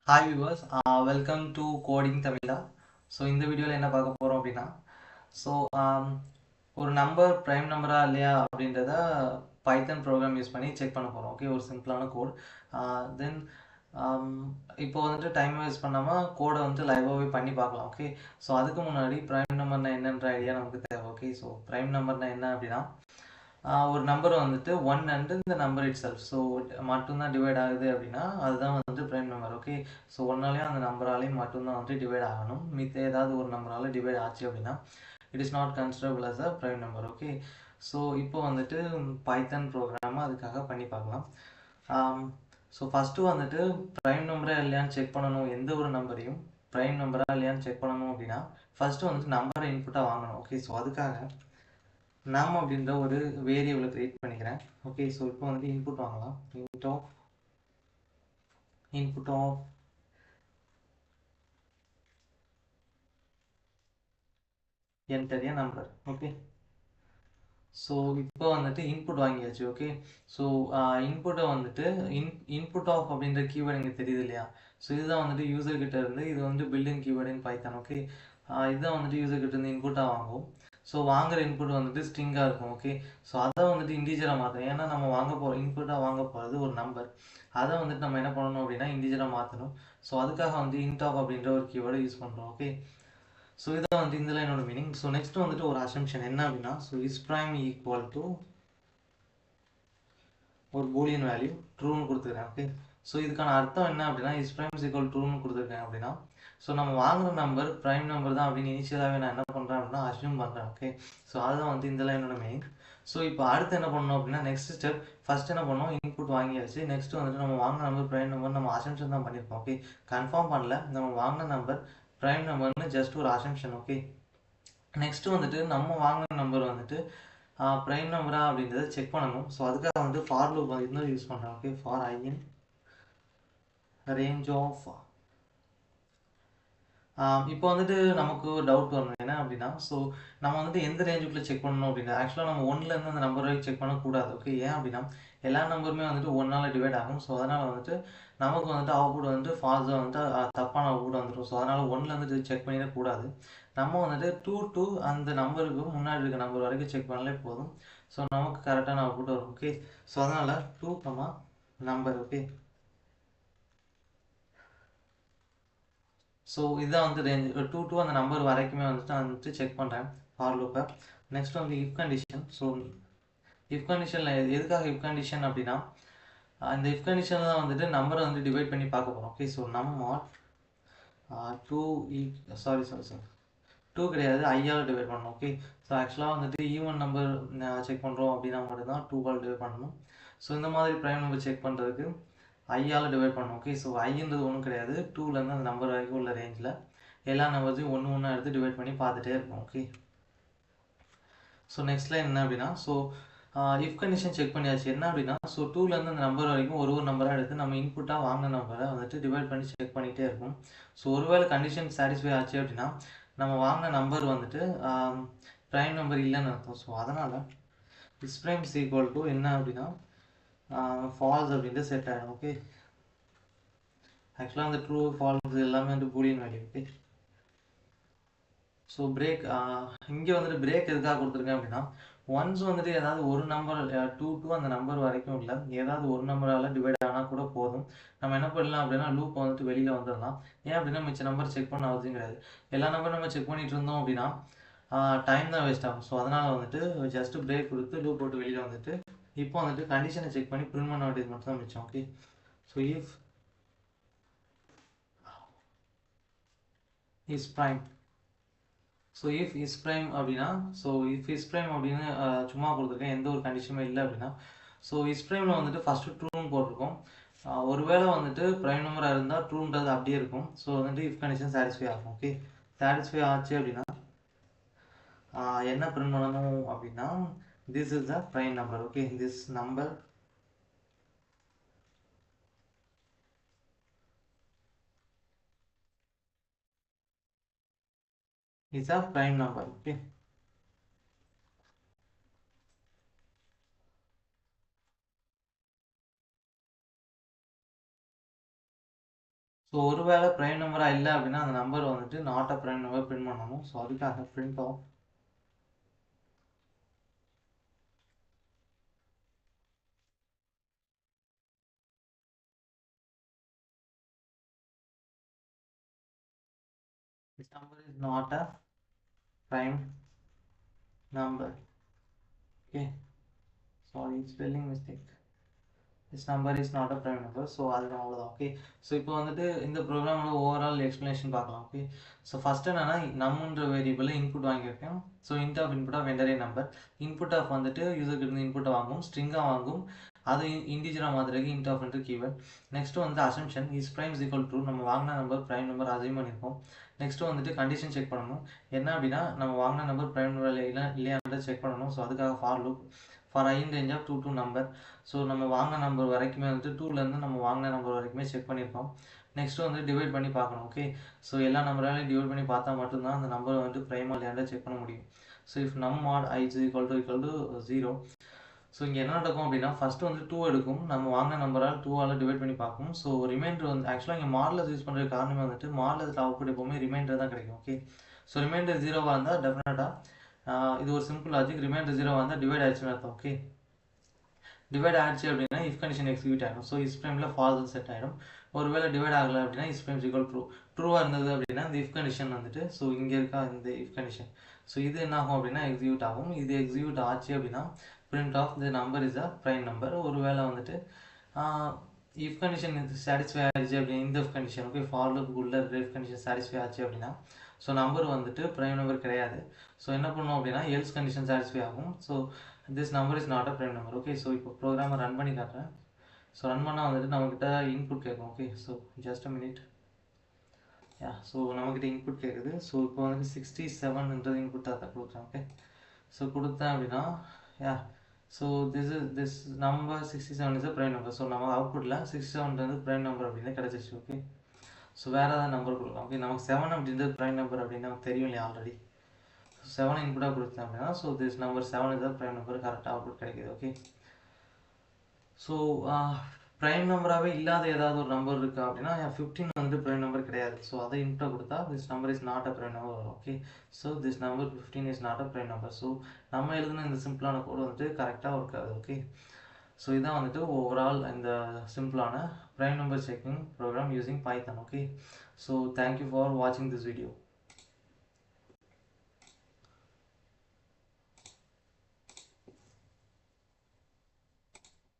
Hi viewers, welcome to coding Tamizha. So இந்த வீடியோவில் என்ன பார்க்க போகிறோம் அப்படின்னா, ஸோ ஒரு நம்பர் ப்ரைம் நம்பரா இல்லையா அப்படின்றத பைத்தன் ப்ரோக்ராம் யூஸ் பண்ணி செக் பண்ண போகிறோம். ஓகே, ஒரு சிம்பிளான கோட். தென் இப்போ வந்துட்டு டைம் வேஸ்ட் பண்ணாமல் கோடை வந்துட்டு லைவாகவே பண்ணி பார்க்கலாம். ஓகே, ஸோ அதுக்கு முன்னாடி ப்ரைம் நம்பர்னா என்னன்ற ஐடியா நமக்கு தேவை. ஓகே, ஸோ ப்ரைம் நம்பர்னா என்ன அப்படின்னா, ஒரு நம்பர் வந்துட்டு ஒன் அண்ட் இந்த நம்பர் இட் செல்ஃப் ஸோ மட்டும்தான் டிவைட் ஆகுது அப்படின்னா அதுதான் வந்துட்டு ப்ரைம் நம்பர். ஓகே, ஸோ ஒன்னாலையும் அந்த நம்பராலையும் மட்டும்தான் வந்துட்டு டிவைட் ஆகணும். மித்த ஏதாவது ஒரு நம்பரால டிவைட் ஆச்சு அப்படின்னா it is not considerable as a prime number. Okay, so இப்போ வந்துட்டு பைத்தன் ப்ரோக்ராம் அதுக்காக பண்ணி பார்க்கலாம். ஸோ ஃபஸ்ட்டு வந்துட்டு ப்ரைம் நம்பரா இல்லையான்னு செக் பண்ணணும். எந்த ஒரு நம்பரையும் ப்ரைம் நம்பரா இல்லையான்னு செக் பண்ணணும் அப்படின்னா ஃபஸ்ட்டு வந்துட்டு நம்பரை இன்புட்டாக வாங்கணும். ஓகே, ஸோ அதுக்காக நாம் அப்படின்ற ஒரு வேரியபிளை கிரியேட் பண்ணிக்கிறேன். ஓகே, ஸோ இப்போ வந்து இன்புட் வாங்கலாம். Input of enter a number. Okay, so இப்போ வந்துட்டு இன்புட் வாங்கியாச்சு. ஓகே, ஸோ இன்புட்டை வந்துட்டு இன்புட் ஆஃப் அப்படின்ற கீவேர்டு எனக்கு தெரியுது இல்லையா. ஸோ இதுதான் வந்துட்டு யூசர் கிட்ட இருந்து இது வந்து பில்டிங் கீவேர்டுன்னு பைத்தான். ஓகே, இதுதான் வந்துட்டு யூசர் கிட்ட இருந்து இன்புட்டாக வாங்கும். ஸோ வாங்குற இன்புட் வந்துட்டு ஸ்ட்ரிங்காக இருக்கும். ஓகே, ஸோ அதை வந்துட்டு இன்டிஜராக மாற்றணும். ஏன்னா நம்ம வாங்க போகிற இன்புட்டாக வாங்க போகிறது ஒரு நம்பர். அதை வந்துட்டு நம்ம என்ன பண்ணணும் அப்படின்னா இன்டிஜராக மாற்றணும். ஸோ அதுக்காக வந்து இன்ட் ஆஃப் அப்படின்ற ஒரு கீவேர்டை யூஸ் பண்ணுறோம். ஓகே, ஸோ இதான் வந்து இந்த லைனோட மீனிங். ஸோ நெக்ஸ்ட் வந்துட்டு ஒரு அசம்ஷன் என்ன அப்படின்னா, so is prime equal to ஒரு பூலியன் வேல்யூ ட்ரூன்னு கொடுத்துருக்கேன். ஓகே, ஸோ இதுக்கான அர்த்தம் என்ன அப்படின்னா இஸ் ப்ரைம் இஸ் ஈக்குவல் ட்ரூன்னு கொடுத்துருக்கேன் அப்படின்னா ஸோ நம்ம வாங்குற நம்பர் ப்ரைம் நம்பர் தான் அப்படின்னு இனிஷியலாகவே நான் என்ன பண்ணுறேன் அப்படின்னா அஸ்யூம் பண்ணுறேன். ஓகே, ஸோ அதுதான் வந்து இந்த லைனோட மீனிங். ஸோ இப்போ அடுத்து என்ன பண்ணணும் அப்படின்னா நெக்ஸ்ட் ஸ்டெப் ஃபர்ஸ்ட் என்ன பண்ணோம், இன்புட் வாங்கியாச்சு. நெக்ஸ்ட் வந்துட்டு நம்ம வாங்கின நம்பர் ப்ரைம் நம்பர் நம்ம அசம்ஷன் தான் பண்ணியிருக்கோம். ஓகே, கன்ஃபார்ம் பண்ணல, நம்ம வாங்கின நம்பர் ப்ரைம் நம்பர்னு ஜஸ்ட் ஒரு அசம்ஷன். ஓகே, நெக்ஸ்ட் வந்துட்டு நம்ம வாங்கின நம்பர் வந்துட்டு ப்ரைம் நம்பரா அப்படின்றத செக் பண்ணணும். ஸோ அதுக்காக வந்து ஃபார் லூப் இன்னும் யூஸ் பண்ணுறேன். Okay, for I in range of. இப்போ வந்துட்டு நமக்கு ஒரு டவுட் வரணும் என்ன அப்படின்னா, ஸோ நம்ம வந்துட்டு எந்த ரேஞ்சுக்குள்ளே செக் பண்ணணும் அப்படின்னா ஆக்சுவலாக நம்ம ஒன்லேருந்து அந்த நம்பர் வரைக்கும் செக் பண்ணக்கூடாது. ஓகே, ஏன் அப்படின்னா எல்லா நம்பருமே வந்துட்டு ஒன்றால் டிவைட் ஆகும். ஸோ அதனால் வந்துட்டு நமக்கு வந்துட்டு அவுட்புட் வந்துட்டு ஃபால்ஸாக வந்துட்டு தப்பான அவுட்புட் வந்துடும். ஸோ அதனால் ஒன்லேருந்து செக் பண்ணிடக்கூடாது. நம்ம வந்துட்டு டூ அந்த நம்பருக்கு முன்னாடி இருக்க நம்பர் வரைக்கும் செக் பண்ணாலே போதும். ஸோ நமக்கு கரெக்டான அவுட்புட் வரும். ஓகே, ஸோ அதனால் 2, நம்பர். ஓகே, ஸோ இதுதான் வந்து ரேஞ்ச் டூ அந்த நம்பர் வரைக்குமே வந்துட்டு நான் வந்துட்டு செக் பண்ணுறேன் ஃபார் லூப்பை. நெக்ஸ்ட் வந்து இஃப் கண்டிஷன். ஸோ இஃப் கண்டிஷனில் எதுக்காக இஃப் கண்டிஷன் அப்படின்னா இந்த இஃப் கண்டிஷனில் தான் வந்துட்டு நம்பரை வந்து டிவைட் பண்ணி பார்க்க போகிறோம். ஓகே, ஸோ நம்ம டூ சாரி டூ கிடையாது, ஐயால் டிவைட் பண்ணணும். ஓகே, ஸோ ஆக்சுவலாக வந்துட்டு ஈவன் நம்பர் செக் பண்ணுறோம் அப்படின்னா மட்டும்தான் டூவால் டிவைட் பண்ணணும். ஸோ இந்த மாதிரி ப்ரைம் நம்பர் செக் பண்ணுறதுக்கு ஐயால் டிவைட் பண்ணணும். ஓகே, ஸோ ஐன்றது ஒன்றும் கிடையாது, டூலேருந்து அந்த நம்பர் வரைக்கும் உள்ள ரேஞ்சில் எல்லா நம்பர்ஸையும் ஒன்று ஒன்றா எடுத்து டிவைட் பண்ணி பார்த்துட்டே இருக்கும். ஓகே, ஸோ நெக்ஸ்ட் லைன் என்ன அப்படின்னா, ஸோ இஃப் கண்டிஷன் செக் பண்ணியாச்சு. என்ன அப்படின்னா ஸோ டூலேருந்து அந்த நம்பர் வரைக்கும் ஒரு ஒரு நம்பராக எடுத்து நம்ம இன்புட்டாக வாங்கின நம்பரை வந்துட்டு டிவைட் பண்ணி செக் பண்ணிகிட்டே இருக்கும். ஸோ ஒருவேளை கண்டிஷன் சாட்டிஸ்ஃபை ஆச்சு அப்படின்னா நம்ம வாங்கின நம்பர் வந்துட்டு ப்ரைம் நம்பர் இல்லைன்னு அர்த்தம். ஸோ அதனால் is prime is equal to என்ன அப்படின்னா ஃபால்ஸ் அப்படின்ட்டு செட் ஆகிடும். ஓகே, ஆக்சுவலாக அந்த ட்ரூ ஃபால்ஸ் எல்லாமே வந்து Boolean value. Okay, so break இங்கே வந்துட்டு பிரேக் எதுக்காக கொடுத்துருக்கேன் அப்படின்னா ஒன்ஸ் வந்துட்டு ஏதாவது ஒரு நம்பர் டூ அந்த நம்பர் வரைக்கும் இல்லை ஏதாவது ஒரு நம்பரால் டிவைட் ஆனால் கூட போதும். நம்ம என்ன பண்ணலாம் அப்படின்னா லூப் வந்துட்டு வெளியில் வந்துடலாம். ஏன் அப்படின்னா மிச்ச நம்பர் செக் பண்ண அவசியம் கிடையாது. எல்லா நம்பரும் நம்ம செக் பண்ணிட்டு இருந்தோம் அப்படின்னா டைம் தான் வேஸ்ட் ஆகும். ஸோ அதனால் வந்துட்டு ஜஸ்ட் பிரேக் கொடுத்து லூப் போட்டு வெளியில் வந்துட்டு இப்போ வந்துட்டு கண்டிஷனை செக் பண்ணி பிரிண்ட் பண்ண வேண்டியது மட்டும் தான் மிச்சம். Okay, so if is prime. So if is prime அப்படின்னா ஸோ இஃப் இஸ் ப்ரைம் அப்படின்னு சும்மா கொடுத்துருக்கேன், எந்த ஒரு கண்டிஷனுமே இல்லை அப்படின்னா ஸோ இஸ் ப்ரைமில் வந்துட்டு ஃபஸ்ட்டு ட்ரூன்னு போட்டிருக்கோம். ஒருவேளை வந்துட்டு ப்ரைம் நம்பராக இருந்தால் ட்ரூன்றது அப்படியே இருக்கும். ஸோ வந்துட்டு இஃப் கண்டிஷன் சாட்டிஸ்ஃபை ஆகும். ஓகே, சாட்டிஸ்ஃபை ஆச்சு அப்படின்னா என்ன பிரிண்ட் பண்ணணும் அப்படின்னா this is the prime number. Okay, this number is a prime number. Okay, so ஒருவேளை ப்ரைம் நம்பராக இல்லை அப்படின்னா அந்த நம்பர் வந்துட்டு not a prime number print பண்ணணும். ஸோ அதுக்காக print of this number is not a prime number. Okay, sorry, spelling mistake. This number is not a prime number. So அது அவ்வளோதான். ஓகே, ஸோ இப்போ வந்துட்டு இந்த ப்ரோக்ராமோட ஓவரால் எக்ஸ்ப்ளனேஷன் பார்க்கலாம். Okay, so first என்னன்னா நம்மன்ற வேரியபிளில் இன்புட் வாங்கியிருக்கேன். So int of input of enter a number. Input of வந்துட்டு யூசருக்கு இருந்து இன்புட்டை வாங்கும், ஸ்ட்ரிங்காக வாங்கும், அது இன்டிஜராக மாத்திரக்கு இன்ட் ஆஃப் என்று கீவேர்ட். நெக்ஸ்ட் வந்து assumption is prime is equal true. நம்ம வாங்கின நம்பர் பிரைம் நம்பர் அசைன் பண்ணியிருக்கோம். நெக்ஸ்ட் வந்துட்டு கண்டிஷன் செக் பண்ணணும். என்ன அப்படின்னா நம்ம வாங்கின நம்பர் பிரைம் நம்பர் இல்லையான்றதை செக் பண்ணணும். ஸோ அதுக்காக for loop for I in range of 2 to number. So நம்ம வாங்கின நம்பர் வரைக்குமே வந்துட்டு 2லேருந்து நம்ம வாங்கின நம்பர் வரைக்குமே செக் பண்ணியிருக்கோம். நெக்ஸ்ட்டு வந்து டிவைட் பண்ணி பார்க்கணும். ஓகே, ஸோ எல்லா நம்பராலையும் டிவைட் பண்ணி பார்த்தா மட்டும்தான் அந்த நம்பர் வந்துட்டு பிரைம் இல்லையாண்டா செக் பண்ண முடியும். ஸோ இஃப் நம் மாட் ஐ இஸ் ஈக்குவல் டு 0. ஸோ இங்கே என்ன நடக்கும் அப்படின்னா ஃபஸ்ட்டு வந்து 2 எடுக்கும், நம்ம வாங்கின நம்பரால் 2ஆல் டிவைட் பண்ணி பார்க்கும். ஸோ ரிமைண்டர் வந்து ஆக்சுவலாக இங்கே மாடலஸ் யூஸ் பண்ணுற காரணமே வந்துட்டு மாடலஸில் அவுட்புட் எப்போவுமே ரிமைண்டர் தான் கிடைக்கும். ஓகே, ஸோ ரிமைண்டர் 0வாக இருந்தால் டெஃபினட்டாக இது ஒரு சிம்பிள் லாஜிக், ரிமைண்டர் 0வாக இருந்தால் டிவைட் ஆயிடுச்சுன்னு அர்த்தம். ஓகே, டிவைட் ஆகிடுச்சு அப்படின்னா இஃப் கண்டிஷன் எக்ஸிக்யூட் ஆகிடும். ஸோ இஸ் ப்ரைமில் ஃபால்ஸ் செட் ஆகிடும். ஒருவேளை டிவைட் ஆகலை அப்படின்னா இஸ் ப்ரைம் ஈக்குவல் ட்ரூவாக இருந்தது அப்படின்னா இந்த இஃப் கண்டிஷன் வந்துட்டு ஸோ இங்கே இருக்கா இந்த இஃப் கண்டிஷன், ஸோ இது என்ன ஆகும் அப்படின்னா எக்ஸிக்யூட் ஆகும். இது எக்ஸிக்யூட் ஆச்சு அப்படின்னா print of the number is a prime number. ஒருவேளை வந்துட்டு இஃப் கண்டிஷன் சாட்டிஸ்ஃபை ஆச்சு அப்படின்னா இந்த if condition okay for loop உள்ள இஃப் கண்டிஷன் சாட்டிஸ்ஃபை ஆச்சு அப்படின்னா ஸோ நம்பர் வந்துட்டு ப்ரைம் நம்பர் கிடையாது. ஸோ என்ன பண்ணோம் அப்படின்னா எல்ஸ் கண்டிஷன் சாட்டிஸ்ஃபை ஆகும். So this number is not a prime number. Okay, so இப்போ ப்ரோக்ராமை ரன் பண்ணி காட்டுறேன். ஸோ ரன் பண்ணால் வந்துட்டு நம்மக்கிட்ட இன்புட் கேட்கும். Okay, so just a minute. So நம்மக்கிட்ட இன்புட் கேட்குது. ஸோ இப்போ வந்துட்டு 67ன்றது இன்புட் தான் கொடுக்குறேன். ஓகே, ஸோ கொடுத்தேன் அப்படின்னா so this number 67 is a prime number. So நம்ம அவுட்புட்டில் 67ன்றது ப்ரைம் நம்பர் அப்படின்னு கிடச்சிச்சு. ஓகே, ஸோ வேறு ஏதாவது நம்பர் கொடுக்கலாம். ஓகே, நமக்கு 7 அப்படின்றது ப்ரைம் நம்பர் அப்படின்னு நமக்கு தெரியும் இல்லையா ஆல்ரெடி. 7 இன்புட்டாக கொடுத்தேன் அப்படின்னா so this number 7 is a prime number கரெக்டாக அவுட்புட் கிடைக்குது. ஓகே, ஸோ ப்ரைம் நம்பராகவே இல்லாத ஏதாவது ஒரு நம்பர் இருக்கா அப்படின்னா 15 வந்து ப்ரைம் நம்பர் கிடையாது. ஸோ அதை இன்புட்டாக கொடுத்தா this number is not a prime number வரும். Okay, so this number 15 is not a prime number. So நம்ம எழுதுன இந்த சிம்பிளான கோடு வந்துட்டு கரெக்டாக ஒர்க் ஆகுது. ஓகே, ஸோ இதான் வந்துட்டு ஓவரால் இந்த சிம்பிளான prime number checking program using Python. Okay, so thank you for வாட்சிங் திஸ் வீடியோ.